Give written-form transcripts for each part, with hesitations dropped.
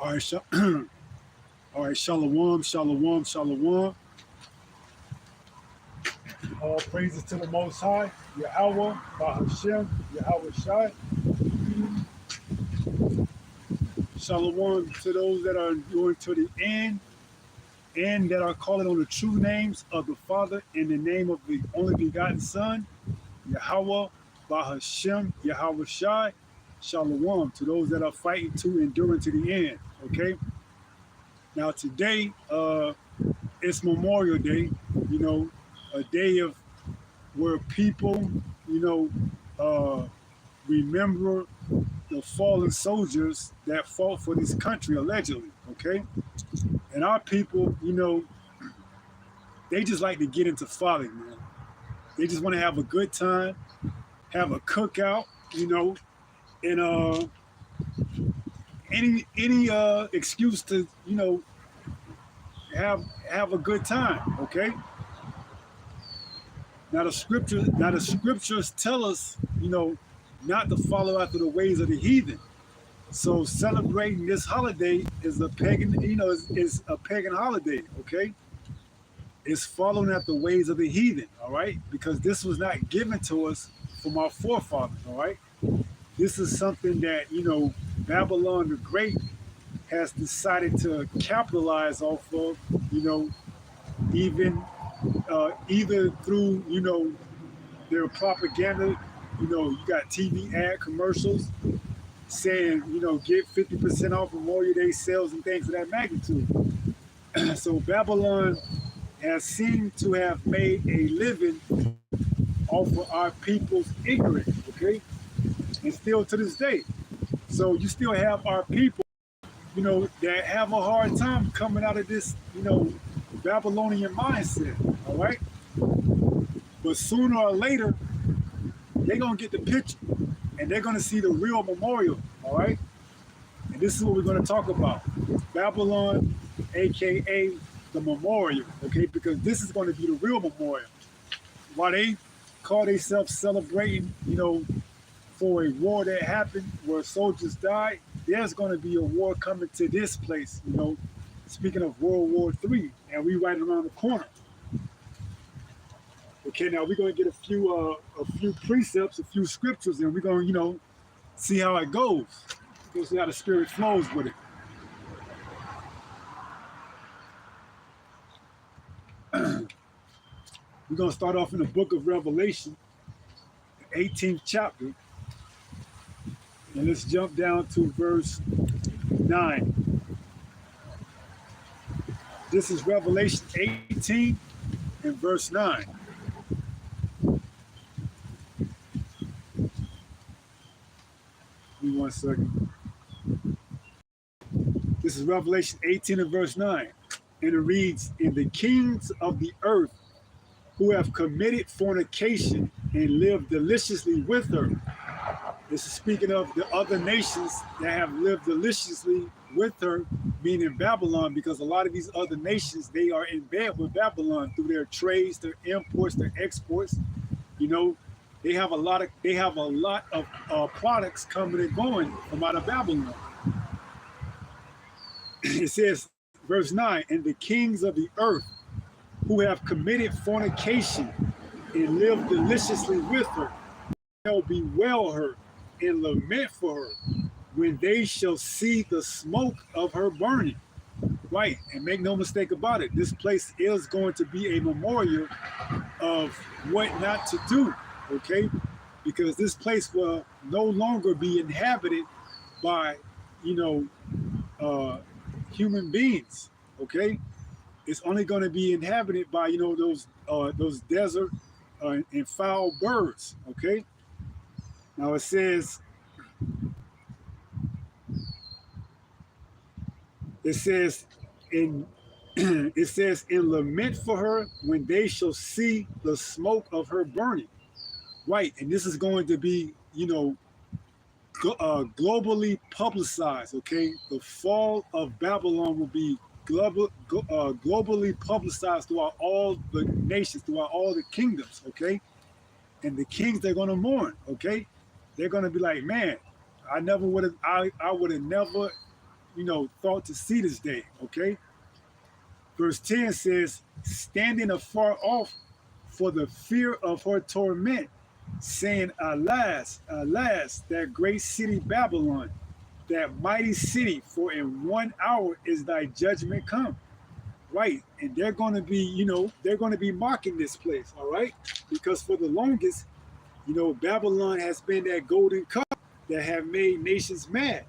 All right, all right, shalom, shalom, shalom. All praises to the Most High, Yahweh, Bahashem, Yahweh Shai. Shalom to those that are going to the end and that are calling on the true names of the Father in the name of the only begotten Son, Yahweh, Bahashem, Yahweh Shai. Shalom to those that are fighting to endure to the end. Okay. Now today, it's Memorial Day. You know, a day of where people, you know, remember the fallen soldiers that fought for this country allegedly. Okay, and our people, you know, they just like to get into folly, man. They just want to have a good time, have a cookout, you know, and any excuse to, you know, have a good time. Okay. Now the scriptures tell us, you know, not to follow after the ways of the heathen. So celebrating this holiday is a pagan, you know, is a pagan holiday. Okay. It's following after the ways of the heathen. All right. Because this was not given to us from our forefathers. All right. This is something that, you know, Babylon the Great has decided to capitalize off of, you know, even either through, you know, their propaganda. You know, you got TV ad commercials saying, you know, get 50% off Memorial Day sales and things of that magnitude. So Babylon has seemed to have made a living off of our people's ignorance, okay? And still to this day. So you still have our people, you know, that have a hard time coming out of this, you know, Babylonian mindset, all right? But sooner or later, they're going to get the picture and they're going to see the real memorial, all right? And this is what we're going to talk about. Babylon, a.k.a. the memorial, okay? Because this is going to be the real memorial. While they call themselves celebrating, you know, for a war that happened where soldiers died, there's going to be a war coming to this place, you know, speaking of World War III, and we right around the corner. Okay, now we're going to get a few precepts, a few scriptures, and we're going to, you know, see how it goes. We'll see how the Spirit flows with it. We're going to start off in the book of Revelation, the 18th chapter, and let's jump down to verse 9. This is Revelation 18 and verse 9. Give me 1 second. This is Revelation 18 and verse 9. And it reads, "And the kings of the earth who have committed fornication and lived deliciously with her." This is speaking of the other nations that have lived deliciously with her, meaning Babylon, because a lot of these other nations, they are in bed with Babylon through their trades, their imports, their exports. You know, they have a lot of products coming and going from out of Babylon. It says, verse 9, "And the kings of the earth who have committed fornication and lived deliciously with her shall bewail her and lament for her when they shall see the smoke of her burning." Right, and make no mistake about it, this place is going to be a memorial of what not to do, okay? Because this place will no longer be inhabited by, you know, human beings, okay? It's only going to be inhabited by, you know, those desert and foul birds, okay? Now it says in it says in lament for her when they shall see the smoke of her burning. Right, and this is going to be, you know, globally publicized, okay? The fall of Babylon will be globally publicized throughout all the nations, throughout all the kingdoms, okay? And the kings, they're going to mourn, okay? They're going to be like, man, I would have never thought to see this day. Okay, verse 10 says, standing afar off for the fear of her torment, saying, alas, alas, that great city Babylon, that mighty city, for in 1 hour is thy judgment come. Right. And they're going to be, they're going to be mocking this place. All right. Because for the longest, Babylon has been that golden cup that have made nations mad.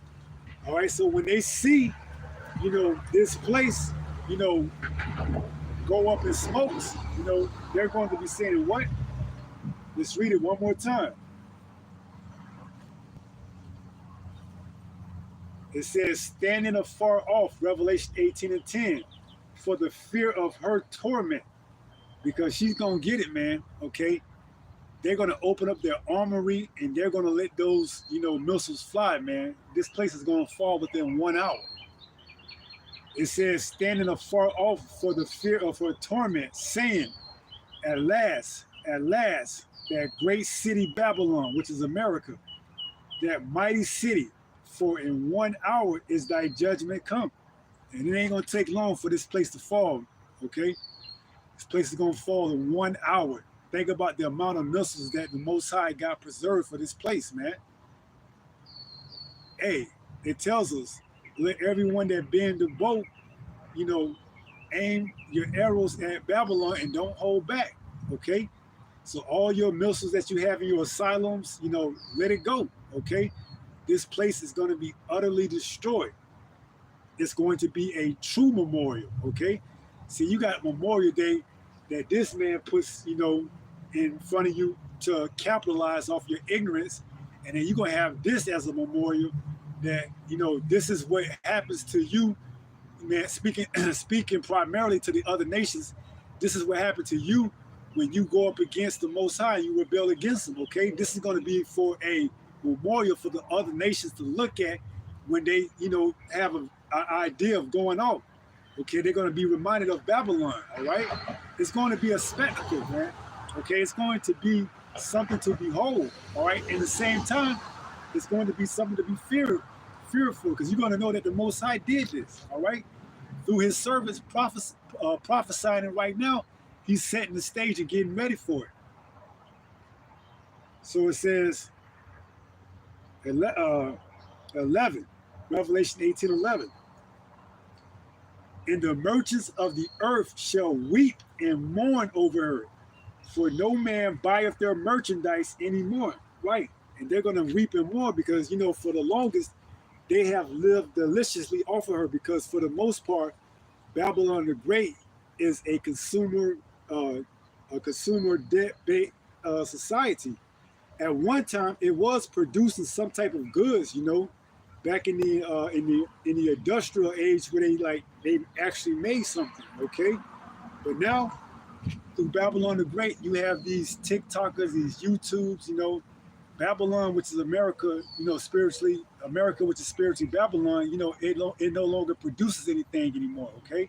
All right. So when they see, this place, you know, go up in smokes, they're going to be saying, what? Let's read it one more time. It says, standing afar off, Revelation 18 and 10, for the fear of her torment, because she's going to get it, man. Okay. They're going to open up their armory and they're going to let those, missiles fly, man. This place is going to fall within 1 hour. It says, standing afar off for the fear of her torment, saying, at last, that great city Babylon, which is America, that mighty city, for in 1 hour is thy judgment come. And it ain't going to take long for this place to fall, okay? This place is going to fall in 1 hour. Think about the amount of missiles that the Most High got preserved for this place, man. Hey, it tells us, let everyone that be in the boat, you know, aim your arrows at Babylon and don't hold back, okay? So all your missiles that you have in your asylums, let it go, okay? This place is going to be utterly destroyed. It's going to be a true memorial, okay? See, you got Memorial Day that this man puts, in front of you to capitalize off your ignorance, and then you're going to have this as a memorial that, this is what happens to you, man, speaking primarily to the other nations. This is what happened to you when you go up against the Most High, you rebel against him, okay? This is going to be for a memorial for the other nations to look at when they, have an idea of going out. Okay, they're going to be reminded of Babylon, all right? It's going to be a spectacle, man. Okay, it's going to be something to behold, all right? In the same time, it's going to be something to be fearful, because you're going to know that the Most High did this, all right? Through his servants prophesying it right now, he's setting the stage and getting ready for it. So it says, 11, Revelation 18:11. And the merchants of the earth shall weep and mourn over her, for no man buyeth their merchandise anymore. Right. And they're going to weep and mourn because, for the longest, they have lived deliciously off of her, because for the most part, Babylon the Great is a consumer debt-based society. At one time, it was producing some type of goods, back in the industrial age where they actually made something, okay? But now through Babylon the Great, you have these TikTokers, these YouTubes, Babylon, which is America, spiritually, America, which is spiritually Babylon, it no longer produces anything anymore, okay?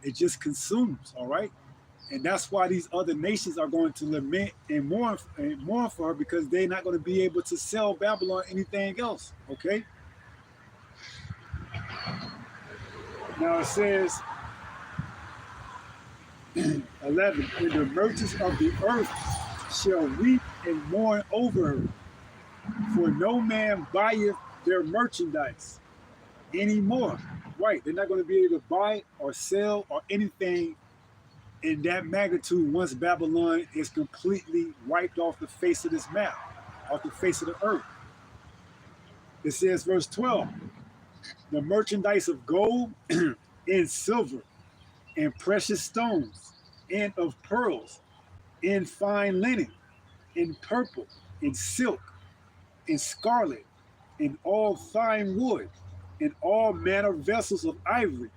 It just consumes, all right? And that's why these other nations are going to lament and mourn for her, because they're not going to be able to sell Babylon anything else, okay? Now it says, 11, and the merchants of the earth shall weep and mourn over her, for no man buyeth their merchandise anymore. Right, they're not going to be able to buy or sell or anything in that magnitude once Babylon is completely wiped off the face of this map, off the face of the earth. It says, verse 12, the merchandise of gold and silver and precious stones and of pearls and fine linen and purple and silk and scarlet and all fine wood and all manner vessels of ivory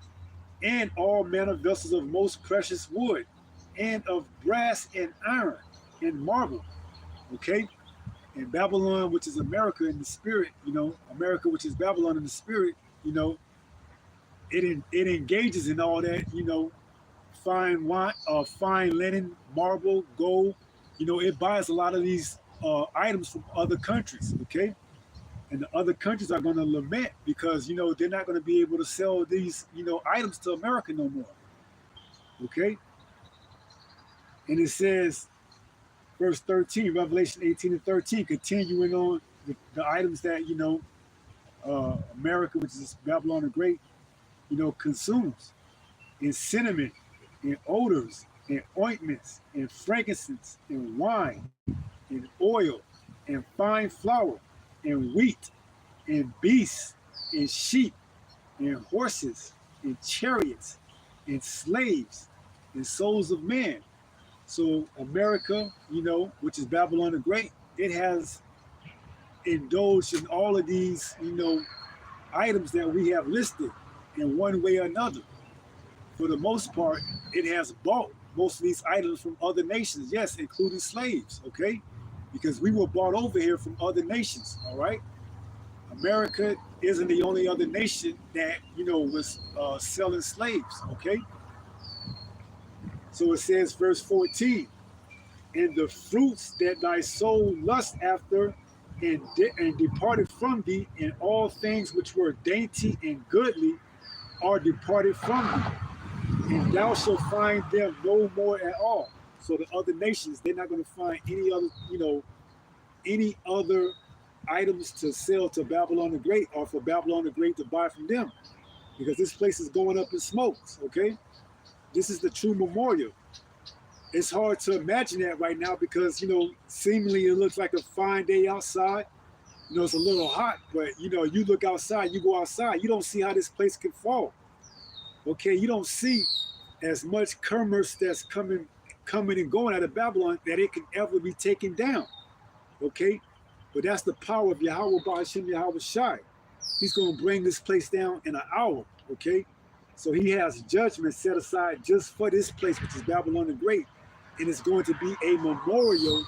and all manner vessels of most precious wood and of brass and iron and marble. Okay? And Babylon, which is America in the spirit, America, which is Babylon in the spirit, it engages in all that, fine wine, fine linen, marble, gold. It buys a lot of these items from other countries. Okay, And the other countries are going to lament because they're not going to be able to sell these items to America no more. Okay, and it says verse 13, Revelation 18 and 13, continuing on the items that America, which is Babylon the Great, consumes in cinnamon, in odors, in ointments, in frankincense, in wine, in oil, in fine flour, in wheat, in beasts, in sheep, in horses, in chariots, in slaves, in souls of men. So America, which is Babylon the Great, it has indulged in all of these, items that we have listed in one way or another. For the most part, it has bought most of these items from other nations, yes, including slaves, okay? Because we were bought over here from other nations, all right? America isn't the only other nation that, was selling slaves, okay? So it says, verse 14, and the fruits that thy soul lust after and departed from thee, and all things which were dainty and goodly are departed from thee, and thou shalt find them no more at all. So the other nations, they're not going to find any other items to sell to Babylon the Great or for Babylon the Great to buy from them, because this place is going up in smokes. Okay, this is the true memorial. It's hard to imagine that right now because seemingly it looks like a fine day outside. It's a little hot, but you look outside, you go outside, you don't see how this place can fall. Okay, you don't see as much commerce that's coming and going out of Babylon that it can ever be taken down. Okay, but that's the power of Yahweh Ba'ashem Yahweh Shai. He's going to bring this place down in an hour. Okay, so he has judgment set aside just for this place, which is Babylon the Great, and it's going to be a memorial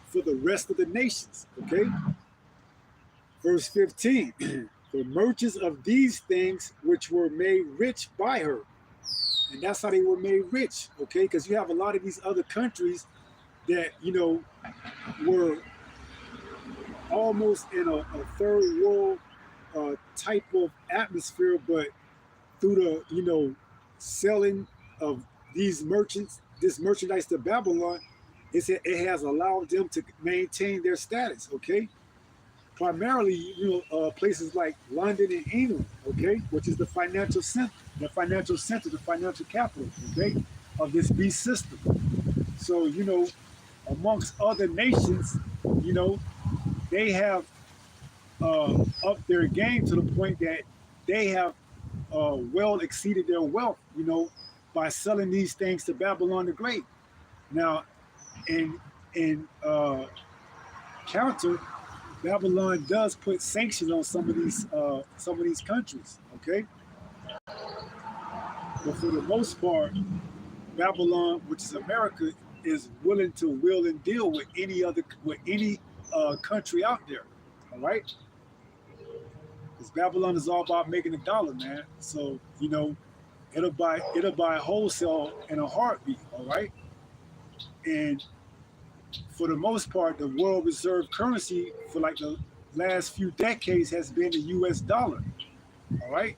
for the rest of the nations. Okay, verse 15, the merchants of these things which were made rich by her. And that's how they were made rich, okay? Because you have a lot of these other countries that, were almost in a third world type of atmosphere, but through the, selling of these merchants, this merchandise to Babylon, it has allowed them to maintain their status, okay? Primarily, places like London and England, okay, which is the financial center, the financial capital, okay, of this beast system. So, amongst other nations, they have upped their game to the point that they have well exceeded their wealth, by selling these things to Babylon the Great. Now, in counter, Babylon does put sanctions on some of these countries, okay? But for the most part, Babylon, which is America, is willing to will and deal with any country out there, all right? Because Babylon is all about making a dollar, man. So it'll buy wholesale in a heartbeat, all right? And for the most part, the world reserve currency for like the last few decades has been the U.S. dollar. All right.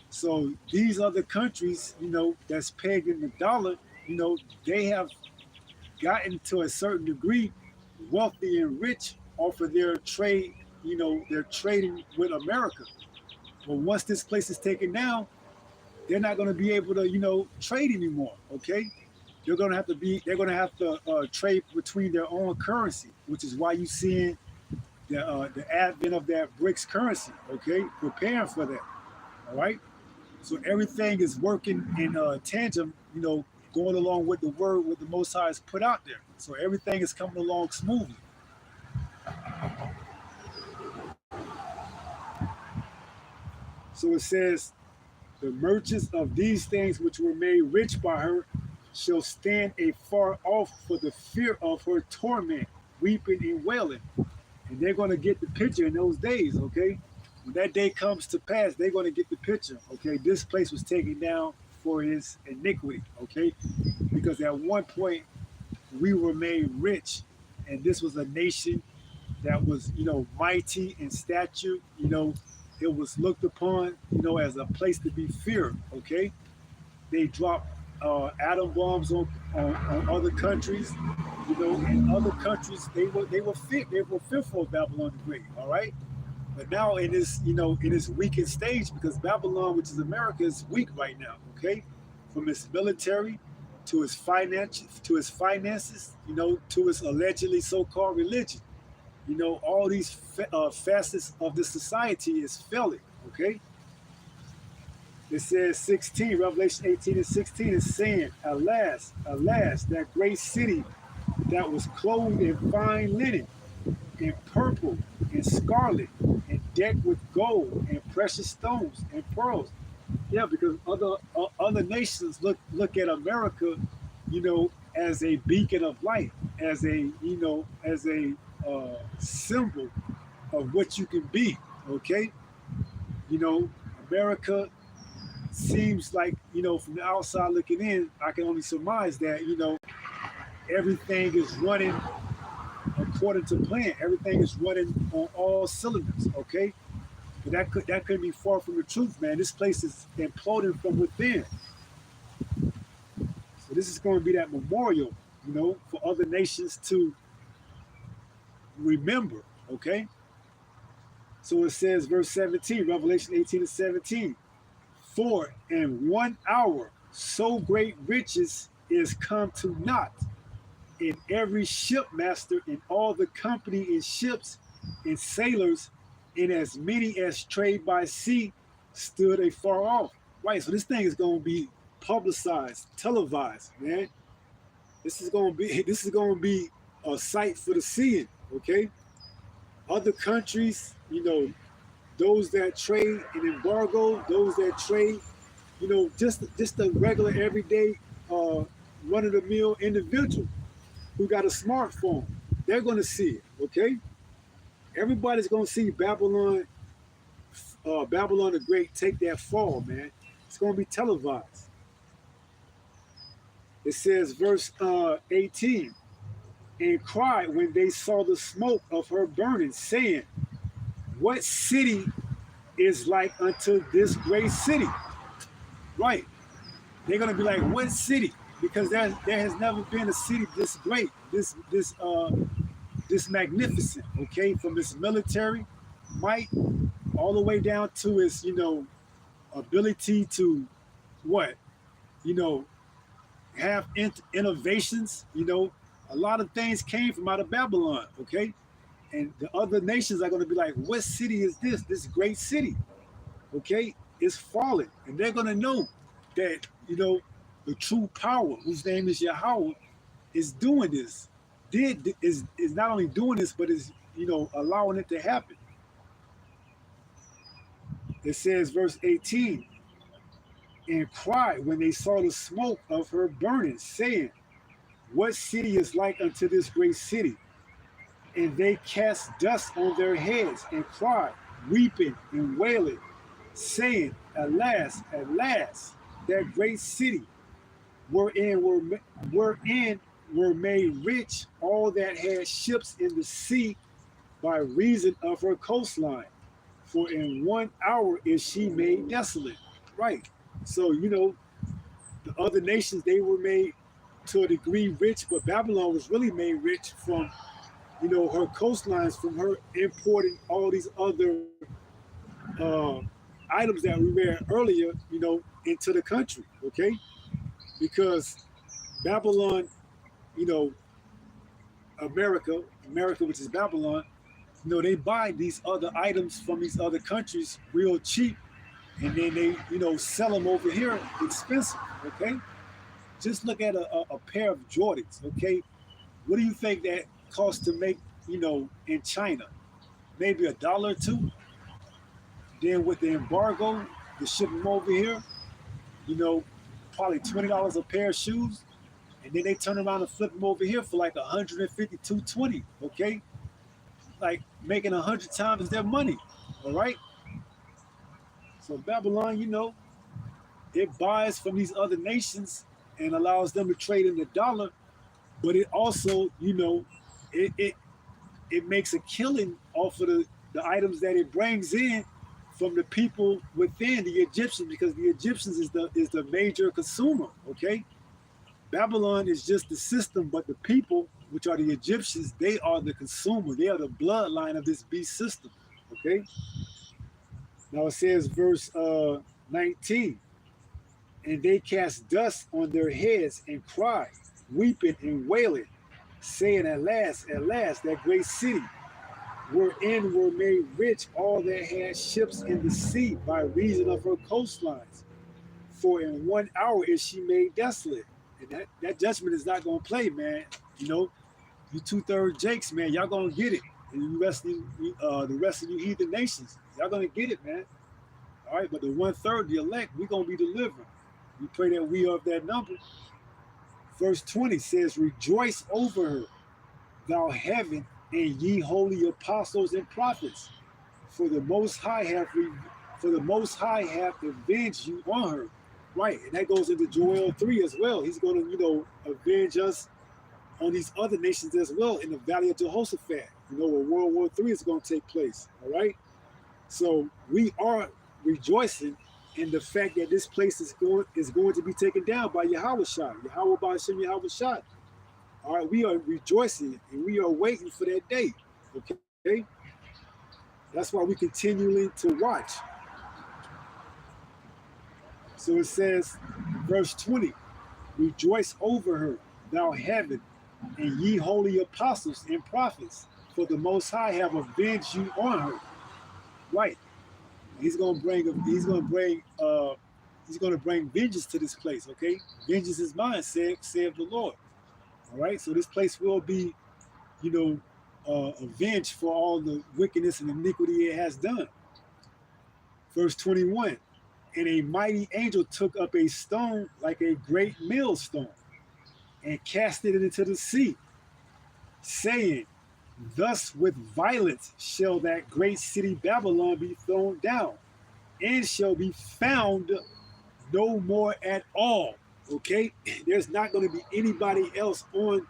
So these other countries, that's pegged in the dollar, they have gotten to a certain degree wealthy and rich off of their trade. They're trading with America. But once this place is taken down, they're not going to be able to, trade anymore. Okay. They're going to have to trade between their own currency, which is why you're seeing the advent of that BRICS currency. Okay, preparing for that. All right, so everything is working in tandem. Going along with the word what the Most High has put out there. So everything is coming along smoothly. So it says, the merchants of these things which were made rich by her shall stand afar off for the fear of her torment, weeping and wailing. And they're going to get the picture in those days, okay? When that day comes to pass, they're going to get the picture, okay? This place was taken down for his iniquity, okay? Because at one point, we were made rich, and this was a nation that was, mighty in stature. It was looked upon, as a place to be feared. Okay, they dropped atom bombs on other countries. In other countries they were fearful of Babylon the Great. All right, but now it is weakened stage because Babylon, which is America, is weak right now. Okay, from its military to its finances, to its allegedly so-called religion. All these facets of the society is failing. Okay, it says 16, Revelation 18 and 16 is saying, alas, alas, that great city that was clothed in fine linen, in purple, and scarlet, and decked with gold, and precious stones, and pearls. Yeah, because other nations look at America, as a beacon of light, as a symbol of what you can be. Okay, you know, America seems like, from the outside looking in, I can only surmise that, everything is running according to plan. Everything is running on all cylinders. Okay, but that could be far from the truth, man. This place is imploding from within. So this is going to be that memorial, for other nations to remember. Okay, so it says, verse 17, Revelation 18 and 17. For in 1 hour so great riches is come to naught, and every shipmaster and all the company in ships and sailors, and as many as trade by sea, stood afar off. Right, so this thing is going to be publicized, televised, man. This is going to be a sight for the seeing. Okay, other countries, those that trade in embargo, those that trade, just a regular everyday run of the mill individual who got a smartphone, they're going to see it. Okay, everybody's going to see Babylon the Great take that fall, man. It's going to be televised. It says, verse 18, and cried when they saw the smoke of her burning, saying, what city is like unto this great city? Right. They're gonna be like, what city? Because there has never been a city this great, this magnificent. Okay, from its military might all the way down to its ability to what you know have innovations. A lot of things came from out of Babylon. Okay, and the other nations are going to be like, what city is this? This great city. Okay, is falling, and they're gonna know that the true power, whose name is Yahweh, is doing this. Is not only doing this, but is allowing it to happen. It says, verse 18, and cried when they saw the smoke of her burning, saying, what city is like unto this great city? And they cast dust on their heads and cried, weeping and wailing, saying, alas, alas, that great city, wherein were made rich all that had ships in the sea by reason of her coastline. For in 1 hour is she made desolate. Right. So, the other nations, they were made to a degree rich, but Babylon was really made rich from, her coastlines, from her importing all these other uh, items that we read earlier, into the country. Okay. Because Babylon, you know, America, which is Babylon, they buy these other items from these other countries real cheap, and then they, sell them over here expensive. Okay, just look at a pair of Jordans. Okay, what do you think that costs to make, in China? Maybe $1 or two. Then with the embargo, to ship them over here, you know, probably $20 a pair of shoes, and then they turn around and flip them over here for like 150, 220. Okay, like making 100 times their money. All right. So Babylon, it buys from these other nations and allows them to trade in the dollar, but it also, it it makes a killing off of the items that it brings in from the people within the Egyptians, because the Egyptians is the major consumer. Okay, Babylon is just the system, but the people, which are the Egyptians, they are the consumer. They are the bloodline of this beast system. Okay, now it says verse 19, and they cast dust on their heads and cried, weeping and wailing, saying, at last, that great city wherein were made rich all that had ships in the sea by reason of her coastlines. For in 1 hour is she made desolate. And that judgment is not going to play, man. You know, you two-thirds Jakes, man, y'all going to get it. And the rest of you heathen nations, y'all going to get it, man. All right, but the one-third, the elect, we're going to be delivered. We pray that we are of that number. Verse 20 says, rejoice over her, thou heaven, and ye holy apostles and prophets, for the Most High hath avenged you on her. Right, and that goes into Joel 3 as well. He's going to, avenge us on these other nations as well in the Valley of Jehoshaphat. Where World War III is going to take place. All right, so we are rejoicing in the fact that this place is going to be taken down by Yahweh Shai, Yahweh Ba'ashem Yahweh Shai. All right, we are rejoicing and we are waiting for that day. Okay, that's why we continually to watch. So it says, verse 20, rejoice over her, thou heaven, and ye holy apostles and prophets, for the Most High have avenged you on her. Right. He's gonna bring vengeance to this place. Okay, vengeance is mine, saith the Lord. All right, so this place will be, you know, avenged for all the wickedness and iniquity it has done. Verse 21, and a mighty angel took up a stone like a great millstone and cast it into the sea, saying, thus with violence shall that great city Babylon be thrown down, and shall be found no more at all. Okay? There's not going to be anybody else on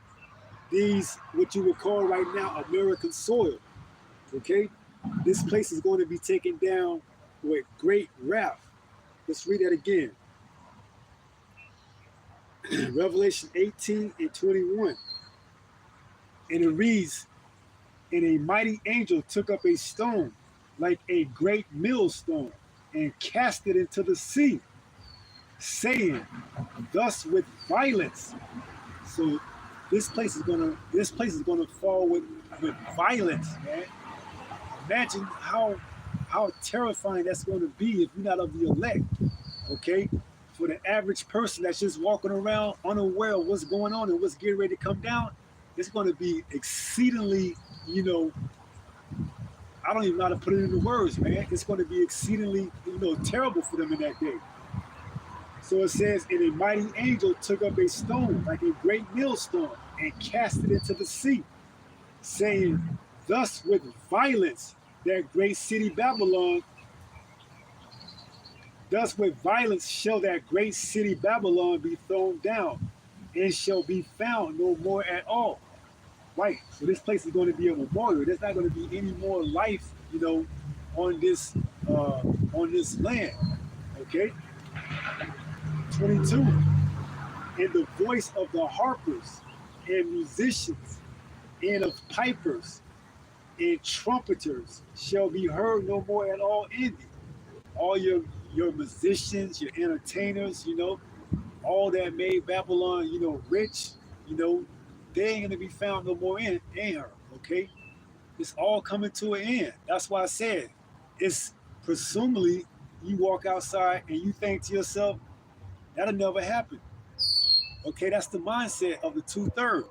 these, what you would call right now, American soil. Okay? This place is going to be taken down with great wrath. Let's read that again. Revelation 18 and 21. And it reads, and a mighty angel took up a stone like a great millstone and cast it into the sea, saying, thus with violence. So this place is gonna fall with violence, man. Imagine how terrifying that's gonna be if you're not of the elect. Okay? For the average person that's just walking around unaware of what's going on and what's getting ready to come down, it's gonna be exceedingly, I don't even know how to put it into words, man. It's going to be exceedingly, terrible for them in that day. So it says, and a mighty angel took up a stone like a great millstone and cast it into the sea, saying, thus with violence that great city Babylon, thus with violence shall that great city Babylon be thrown down, and shall be found no more at all. Right. So this place is going to be a memorial. There's not going to be any more life, on this land. Okay. 22. And the voice of the harpers and musicians and of pipers and trumpeters shall be heard no more at all in thee. All your musicians, your entertainers, all that made Babylon, rich, they ain't gonna be found no more in her. Okay, it's all coming to an end. That's why I said it's presumably you walk outside and you think to yourself that'll never happen. Okay, that's the mindset of the two-thirds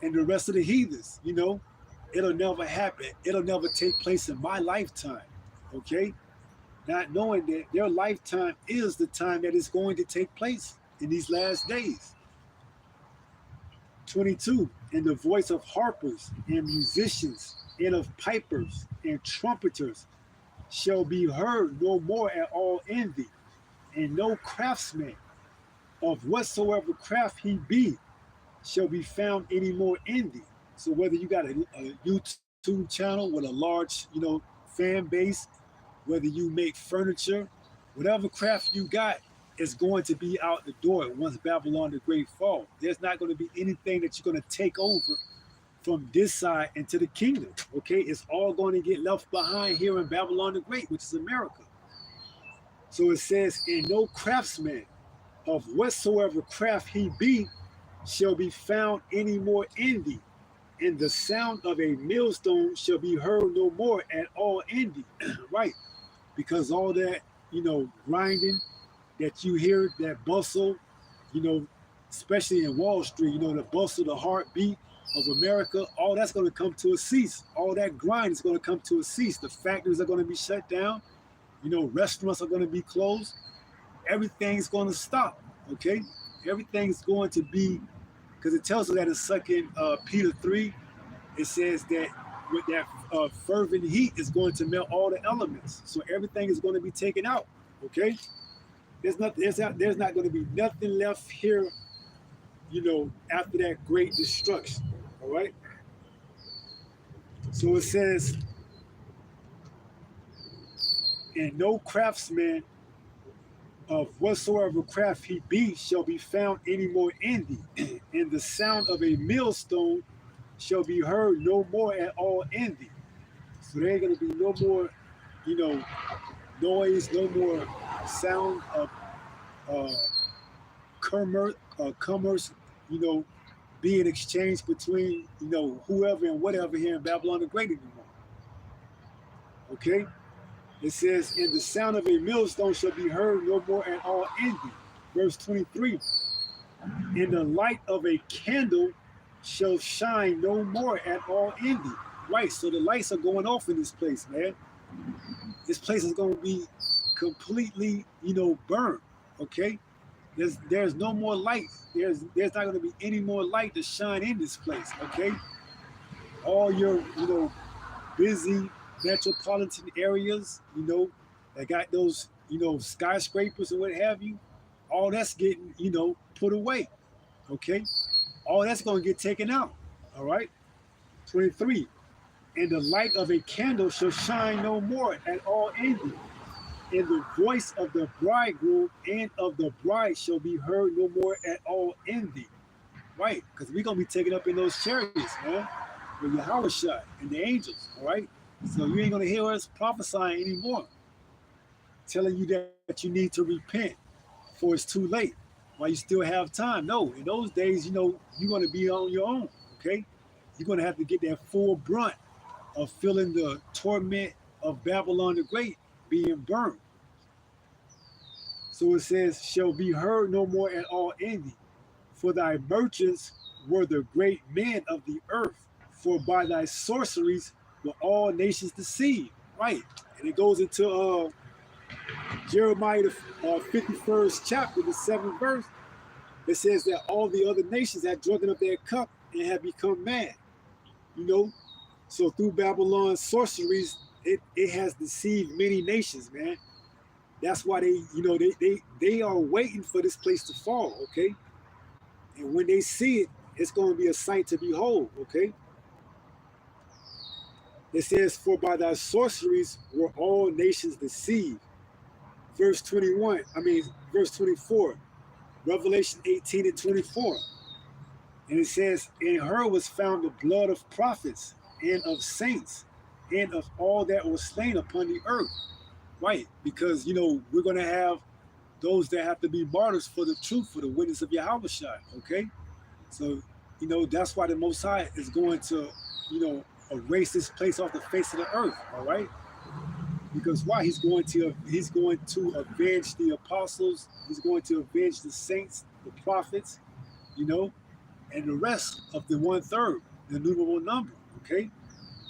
and the rest of the heathens. It'll never happen. It'll never take place in my lifetime. Okay, not knowing that their lifetime is the time that is going to take place in these last days. 22, and the voice of harpers and musicians and of pipers and trumpeters shall be heard no more at all in thee, and no craftsman of whatsoever craft he be shall be found any more in thee. So whether you got a YouTube channel with a large, fan base, whether you make furniture, whatever craft you got is going to be out the door once Babylon the Great falls. There's not going to be anything that you're going to take over from this side into the kingdom. Okay, it's all going to get left behind here in Babylon the Great, which is America. So it says, and no craftsman of whatsoever craft he be shall be found any more in thee, and the sound of a millstone shall be heard no more at all in thee. Right, because all that, grinding that you hear, that bustle, you know, especially in Wall Street, the bustle, the heartbeat of America, all that's going to come to a cease. All that grind is going to come to a cease. The factories are going to be shut down. Restaurants are going to be closed. Everything's going to stop. Okay, everything's going to be, because it tells us that in Second Peter 3, it says that with that fervent heat is going to melt all the elements. So everything is going to be taken out. Okay, there's not going to be nothing left here, after that great destruction. All right. So it says, and no craftsman of whatsoever craft he be shall be found any more in thee, and the sound of a millstone shall be heard no more at all in thee. So there ain't gonna be no more, you know, noise, no more sound of uh, commerce, you know, being exchanged between, whoever and whatever here in Babylon the Great anymore. Okay? It says, and the sound of a millstone shall be heard no more at all in thee. Verse 23, and the light of a candle shall shine no more at all in thee. Right, so the lights are going off in this place, man. This place is going to be completely, burned. Okay, there's no more light. There's not going to be any more light to shine in this place. Okay, all your busy metropolitan areas, that got those skyscrapers and what have you, all that's getting put away. Okay, all that's going to get taken out. All right. 23, and the light of a candle shall shine no more at all in thee, and the voice of the bridegroom and of the bride shall be heard no more at all in thee. Right, because we're gonna be taken up in those chariots, man, with Yahweh and the angels. All right, so you ain't gonna hear us prophesying anymore, telling you that you need to repent before it's too late, while you still have time. No, in those days, you're gonna be on your own. Okay, you're gonna have to get that full brunt of feeling the torment of Babylon the Great being burned. So it says, shall be heard no more at all in thee. For thy merchants were the great men of the earth, for by thy sorceries were all nations deceived. Right. And it goes into Jeremiah, the 51st chapter, the 7th verse. It says that all the other nations had drunken up their cup and had become mad. You know, so through Babylon's sorceries, it has deceived many nations, man. That's why they are waiting for this place to fall, okay? And when they see it, it's going to be a sight to behold, okay? It says, for by thy sorceries were all nations deceived. Verse 24, Revelation 18 and 24. And it says, in her was found the blood of prophets and of saints and of all that were slain upon the earth. Right, because we're gonna have those that have to be martyrs for the truth, for the witness of Yahweh. Okay, so that's why the Most High is going to erase this place off the face of the earth. All right, because why? He's going to avenge the apostles. He's going to avenge the saints, the prophets, and the rest of the 1/3, the innumerable number. Okay.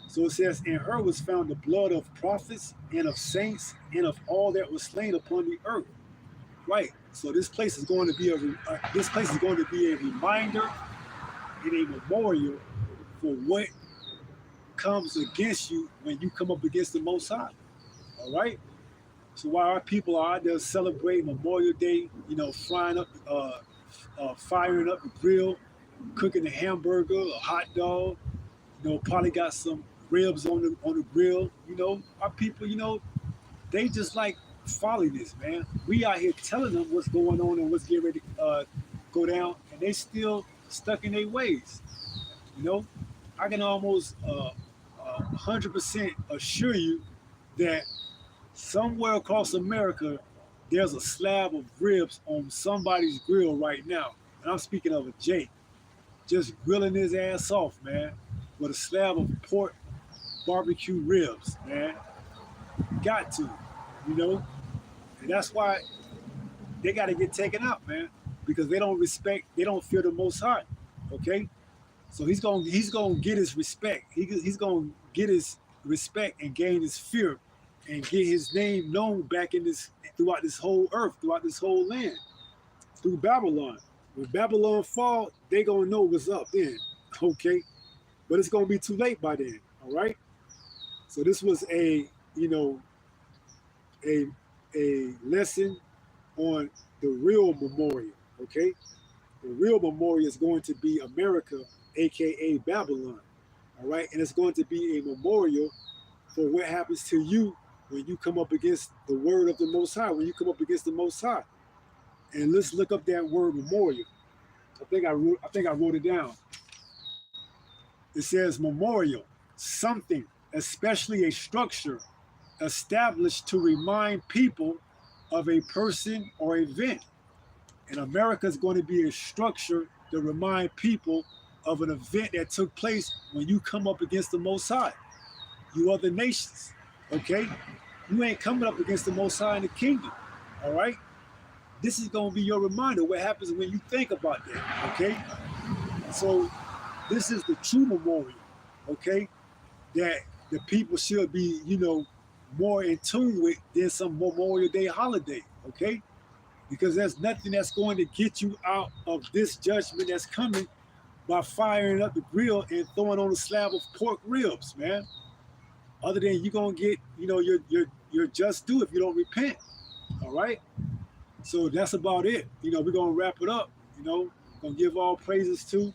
So it says, in her was found the blood of prophets and of saints and of all that was slain upon the earth. Right. So this place is going to be a reminder and a memorial for what comes against you when you come up against the Most High. All right. So while our people are out there celebrating Memorial Day, firing up the grill, cooking a hamburger, a hot dog, Probably got some ribs on the grill. Our people, they just like following this, man. We out here telling them what's going on and what's getting ready to go down, and they still stuck in their ways. You know, I can almost 100% assure you that somewhere across America, there's a slab of ribs on somebody's grill right now. And I'm speaking of a Jake, just grilling his ass off, man, with a slab of pork barbecue ribs, man. Got to, you know? And that's why they got to get taken out, man, because they don't fear the Most High, okay? So he's gonna get his respect. He's gonna get his respect and gain his fear, and get his name known back in this throughout this whole earth, throughout this whole land, through Babylon. When Babylon fall, they gonna know what's up then, okay? But it's gonna be too late by then. All right. So this was a a lesson on the real memorial. Okay. The real memorial is going to be America, a.k.a. Babylon. All right. And it's going to be a memorial for what happens to you when you come up against the word of the Most High, when you come up against the Most High. And let's look up that word memorial. I think I wrote it down. It says memorial, something, especially a structure established to remind people of a person or event. And America is going to be a structure to remind people of an event that took place when you come up against the Most High. You other nations, okay? You ain't coming up against the Most High in the kingdom, all right? This is going to be your reminder what happens when you think about that, okay? So this is the true memorial, okay? That the people should be, more in tune with than some Memorial Day holiday, okay? Because there's nothing that's going to get you out of this judgment that's coming by firing up the grill and throwing on a slab of pork ribs, man. Other than you're gonna get, your just due if you don't repent. All right. So that's about it. We're gonna wrap it up. Gonna give all praises to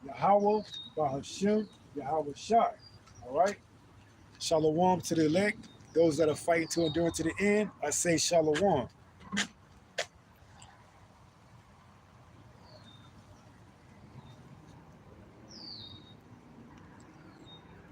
Yahweh, Bahashem, Yahweh Shai. All right. Shalom to the elect, those that are fighting to endure to the end. I say shalom.